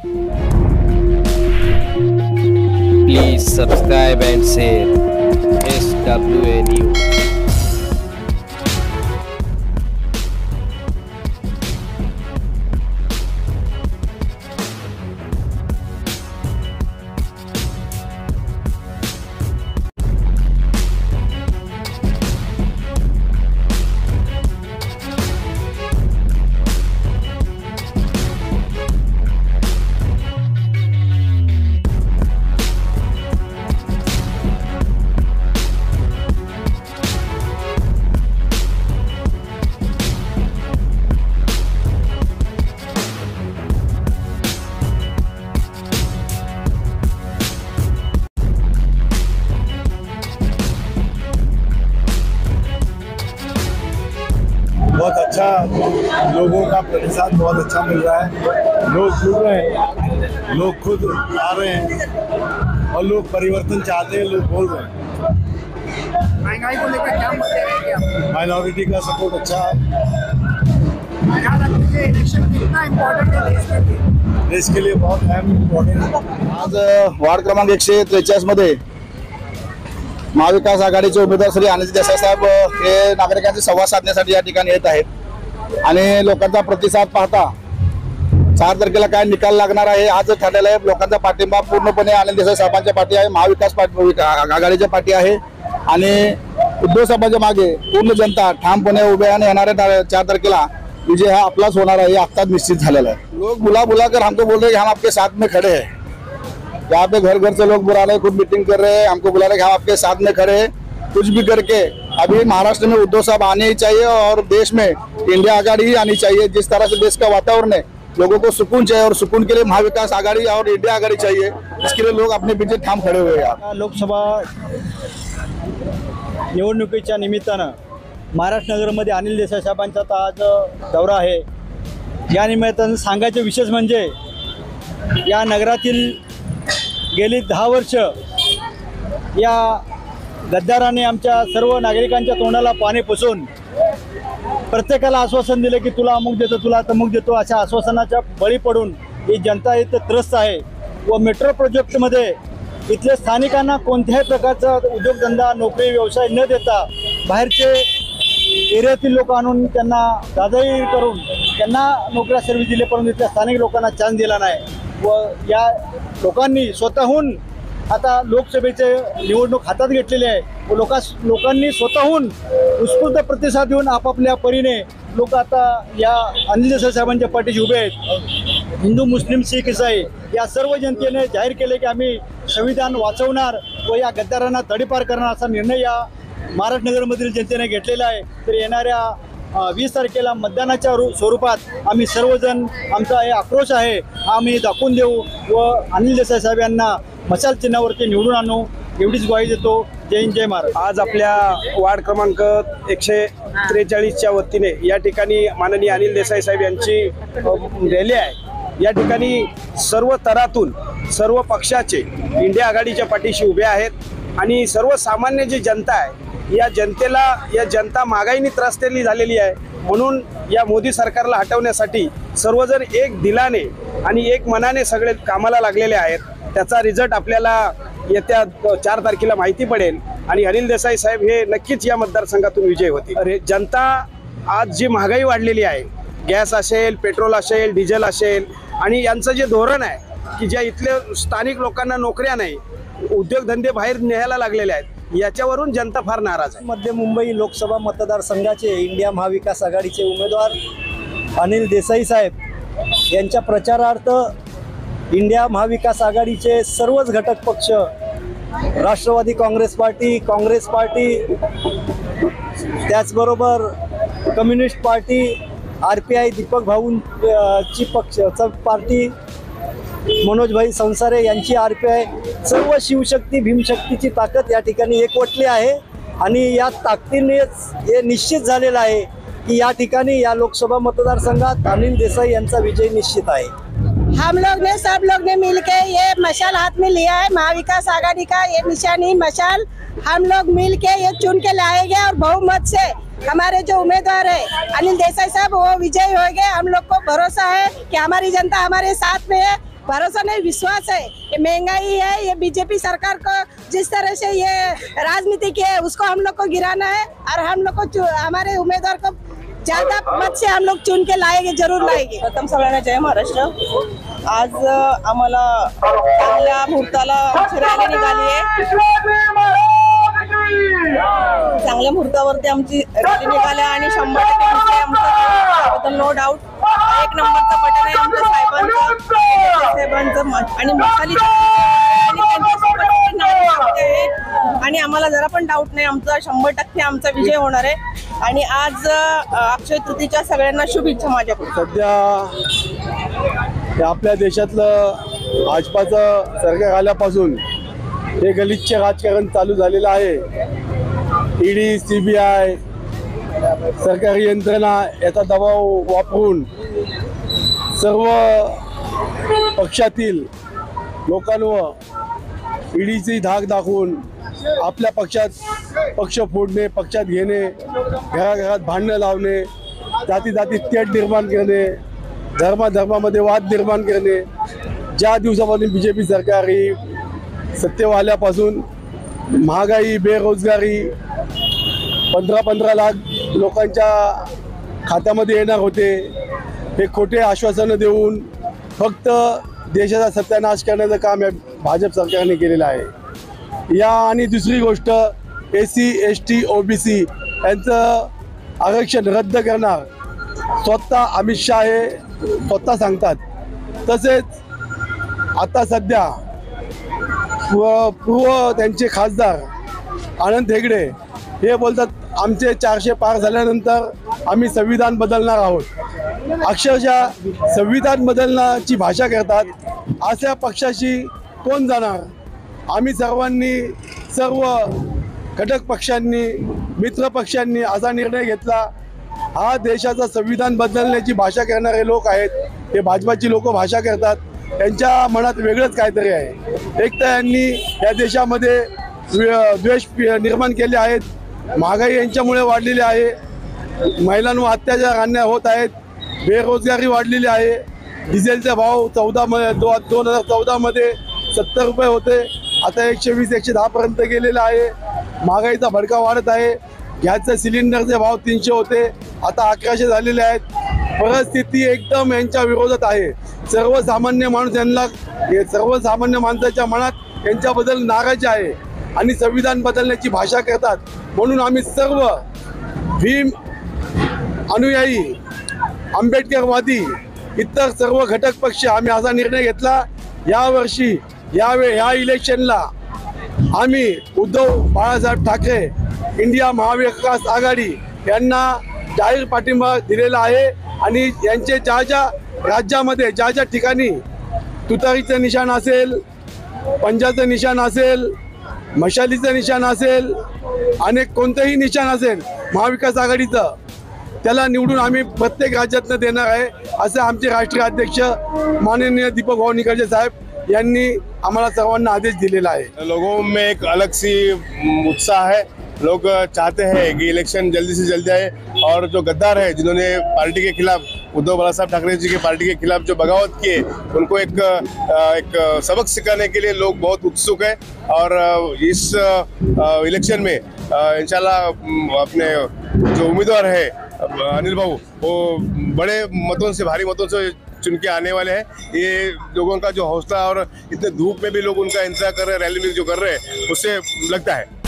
Please subscribe and share SWA News. बहुत अच्छा, लोगों का प्रतिसाद बहुत अच्छा मिल रहा है। लोग जुड़ रहे हैं, लोग खुद आ रहे हैं और लोग परिवर्तन चाहते हैं, लोग बोल रहे हैं। महंगाई को लेकर क्या मुद्दे रहेंगे आपके? माइनॉरिटी का सपोर्ट अच्छा है। क्या लगता है इलेक्शन कितना इम्पोर्टेंट है देश के लिए? देश के लिए बहुत अहम इम्पॉर्टेंट है। आज वार्ड क्रमांक 143 मध्ये महाविकास आघाडीचे उमेदवार श्री अनिल देसाई साहेब हे नागरिकांचे संवाद साधण्यासाठी या ठिकाणी येत आहेत आणि लोकांचा प्रतिसाद पाहता 4 तारखेला काय निकाल लागणार आहे आज ठरलेला आहे। लोकांचा पाठिंबा पूर्णपणे अनिल देसाई साहेबांच्या पाठी आहे, महाविकास आघाडीच्या पाठी आहे आणि उद्धव साहेबांच्या मागे पूर्ण जनता ठामपणे उभे आहे आणि येणाऱ्या 4 तारखेला विजय हा आपलाच होणार आहे, आत्ताच निश्चित झालेला आहे। लोग बुला कर हमको बोल रहे हैं कि हम आपके साथ में खड़े हैं। यहाँ पे घर घर से लोग बुला रहे हैं, खुद मीटिंग कर रहे हैं, हमको बुला रहे हैं कि हम आपके साथ में खड़े हैं। कुछ भी करके अभी महाराष्ट्र में उद्धव साहब आने ही चाहिए और देश में इंडिया आघाड़ी ही आनी चाहिए। जिस तरह से देश का वातावरण है, लोगों को सुकून चाहिए और सुकून के लिए महाविकास आघाड़ी और इंडिया आघाड़ी चाहिए। इसके लिए लोग अपने पीछे ठाम खड़े हुए हैं। लोकसभा निवडणुकीच्या निमित्तानं महाराष्ट्र नगरमध्ये अनिल देसाई साहेबांचा आज दौरा आहे। या निमित्तानं सांगायचं विशेष म्हणजे या नगरातील गेली 10 वर्ष या गद्दाराने आमच्या सर्व नागरिकांच्या तोंडाला पाणी पुसून प्रत्येकाला आश्वासन दिले की तुला अमुक देतो, तुला तमुक देतो, अशा आश्वासनाच्या बळी पडून ही जनता इथं त्रस्त आहे। व मेट्रो प्रोजेक्टमध्ये इथल्या स्थानिकांना कोणत्याही प्रकारचा उद्योगधंदा नोकरी व्यवसाय न देता बाहेरचे एरियातील लोक आणून त्यांना दादागिरी करून त्यांना नोकऱ्या सर्व्हिस दिले, परंतु इथल्या स्थानिक लोकांना चान्स दिला नाही। व या लोकांनी स्वतःहून आता लोकसभेचे निवडणूक हातात घेतलेली आहे व लोकांनी स्वतःहून उत्स्फूर्त प्रतिसाद देऊन आपापल्या परीने लोक आता या अनिल देसाई साहेबांच्या पाठीशी उभे आहेत। हिंदू, मुस्लिम, शीख, ईसाई या सर्व जनतेने जाहीर केले की आम्ही संविधान वाचवणार व या गद्दारांना तडीपार करणार असा निर्णय या महाराष्ट्र नगरमधील जनतेने घेतलेला आहे। तर येणाऱ्या 20 तारखेला मतदानाच्या स्वरूपात आम्ही सर्वजण आमचा हे आक्रोश आहे आम्ही दाखवून देऊ व अनिल देसाई साहेब यांना मशाल चिन्हावरती निवडून आणू एवढीच ग्वाही देतो। जय हिंद, जय महाराष्ट्र। आज आपल्या वार्ड क्रमांक 143च्या वतीने या ठिकाणी माननीय अनिल देसाई साहेब यांची रॅली आहे। या ठिकाणी सर्व तरातून सर्व पक्षाचे इंडिया आघाडीच्या पाठीशी उभे आहेत आणि सर्वसामान्य जी जनता आहे या जनता महागाईने त्रस्तलेली झालेली आहे। म्हणून या मोदी सरकारला हटवण्यासाठी सर्वजण एक दिलाने आणि एक मनाने सगळे कामाला लागलेले आहेत। त्याचा रिझल्ट आपल्याला येत्या 4 तारखेला माहिती पडेल आणि अनिल देसाई साहेब हे नक्कीच या मतदारसंघातून विजयी होतील। जनता आज जी महागाई वाढलेली आहे, गॅस असेल, पेट्रोल असेल, डिझेल असेल आणि यांचं जे धोरण आहे की ज्या इथले स्थानिक लोकांना नोकऱ्या नाही, उद्योगधंदे बाहेर न्यायला लागलेले आहेत, याच्यावरून जनता फार नाराज आहे। मध्य मुंबई लोकसभा मतदारसंघाचे इंडिया महाविकास आघाडीचे उमेदवार अनिल देसाई साहेब यांच्या प्रचारार्थ इंडिया महाविकास आघाडीचे सर्वच घटक पक्ष राष्ट्रवादी काँग्रेस पार्टी त्याचबरोबर कम्युनिस्ट पार्टी, RPI दीपक भाऊंची पार्टी, मनोज भाई संसारे यांची RPI, सर्व शिवशक्ती भीमशक्तीची ताकद या ठिकाणी एकवटली आहे आणि या ताकदीनेच हे निश्चित झालेलं आहे की या ठिकाणी या लोकसभा मतदारसंघात अनिल देसाई यांचा विजय निश्चित आहे। सब लोग ने मिलके ये मशाल हाथ में लिया है, महाविकास आघाड़ी का ये निशानी मशाल हम लोग मिलके ये चुन के लाएंगे और बहुमत से हमारे जो उम्मीदवार है अनिल देसाई साहब वो विजयी होंगे। हम लोग को भरोसा है कि हमारी जनता हमारे साथ में है भरोसा नहीं, विश्वास है। ये महंगाई है, ये बीजेपी सरकार को जिस तरह से ये राजनीति की है उसको हम लोग को गिराना है और हम लोग को हमारे उम्मीदवार को ज्यादा मत से हम लोग चुन के लाएंगे, जरूर लाएंगे। प्रथम सगळ्यांना जय महाराष्ट्र। आज आम्हाला चांगल्या मुहूर्ताला आमची रॅली निघाली आहे। चांगल्या मुहूर्तावरती आमची रॅली निघाली आणि 100% विजय आमचा, नो डाऊट। एक नंबरचा बटन आहे आमच्या साहेबांचं आणि मसाली आणि आम्हाला जरा पण डाऊट नाही, आमचा 100% आमचा विजय होणार आहे। आणि आज अक्षय तृतीच्या सगळ्यांना शुभेच्छा माझ्याकडून। सध्या आपल्या देशातलं भाजपाचं सरकार आल्यापासून हे गलिच्छ राजकारण चालू झालेलं आहे। ईडी, CBI, सरकारी यंत्रणा याचा दबाव वापरून सर्व पक्षातील लोकांवर ईडीची धाक दाखवून आपल्या पक्षात पक्ष फोडणे, पक्षात घेणे, घराघरात भांडणं लावणे, जाती तेढ निर्माण करणे, धर्मामध्ये वाद निर्माण करणे। ज्या दिवसापासून BJP सरकार ही सत्तेवर आल्यापासून महागाई, बेरोजगारी, 15 लाख लोकांच्या खात्यामध्ये येणार होते, हे खोटे आश्वासनं देऊन फक्त देशाचा सत्यानाश करण्याचं काम या भाजप सरकारने केलेलं आहे। या आणि दुसरी गोष्ट SC, ST, OBC यांचं आरक्षण रद्द करणार स्वतः अमित शाह हे स्वतः सांगतात। तसेच आता सध्या पूर्व त्यांचे खासदार आनंद हेगडे हे बोलतात आमचे 400 पार झाल्यानंतर आम्ही संविधान बदलणार आहोत। अक्षरशः संविधान बदलण्याची भाषा करतात। अशा पक्षाशी कोण जाणार? आम्ही सर्व घटक पक्षांनी, मित्र पक्षांनी असा निर्णय घेतला। हा देशाचा संविधान बदलण्याची भाषा करणारे लोक आहेत, हे भाजपाची लोक भाषा करतात। त्यांच्या मनात वेगळंच काहीतरी आहे। एक तर यांनी या देशामध्ये द्वेष निर्माण केले आहेत, महागाई यांच्यामुळे वाढलेली आहे, महिलांवर अत्याचार अन्याय होत आहेत, बेरोजगारी वाढलेली आहे, डिझेलचे भाव 2014 मध्ये 70 रुपये होते, आता 120, 110 पर्यंत गेलेला आहे। महागाईचा भडका वाढत आहे। गॅसचे सिलेंडरचे भाव 300 होते, आता 1100 झालेले आहेत। परिस्थिती एकदम यांच्या विरोधात आहे। सर्वसामान्य माणसाच्या मनात यांच्याबद्दल नाराजी आहे आणि संविधान बदलण्याची भाषा करतात। म्हणून आम्ही सर्व भीम अनुयायी, आंबेडकरवादी, इतर सर्व घटक पक्ष आम्ही असा निर्णय घेतला, यावर्षी ह्या इलेक्शनला आम्ही उद्धव बाळासाहेब ठाकरे, इंडिया महाविकास आघाडी यांना जाहीर पाठिंबा दिलेला आहे। आणि यांचे ज्या राज्यामध्ये ज्या ठिकाणी तुतारीचं निशाण असेल, पंजाचं निशाण असेल, मशालीचं निशाण असेल, अनेक कोणतंही निशाण असेल महाविकास आघाडीचं, त्याला निवडून आम्ही प्रत्येक राज्यातनं देणार आहे, असं आमचे राष्ट्रीय अध्यक्ष माननीय दीपक भाऊ निकलजे साहेब यांनी आम्हाला सर्वांना आदेश दिलेला आहे। लोगों में एक अलग सी उत्साह है। लोग चाहते हैं कि इलेक्शन जल्दी से जल्दी आए और जो गद्दार है, जिन्होंने पार्टी के खिलाफ, उद्धव बाळासाहेब ठाकरे जी की पार्टी के खिलाफ जो बगावत किए, उनको एक सबक सिखाने के लिए लोग बहुत उत्सुक है। और इस इलेक्शन में इंशाल्लाह अपने जो उम्मीदवार है अनिल भाऊ, वो बड़े मतों से, भारी मतों से चुन के आने वाले हैं। ये लोगों का जो हौसला और इतने धूप में भी लोग उनका इंतजार कर रहे हैं, रैली में जो कर रहे हैं, उससे लगता है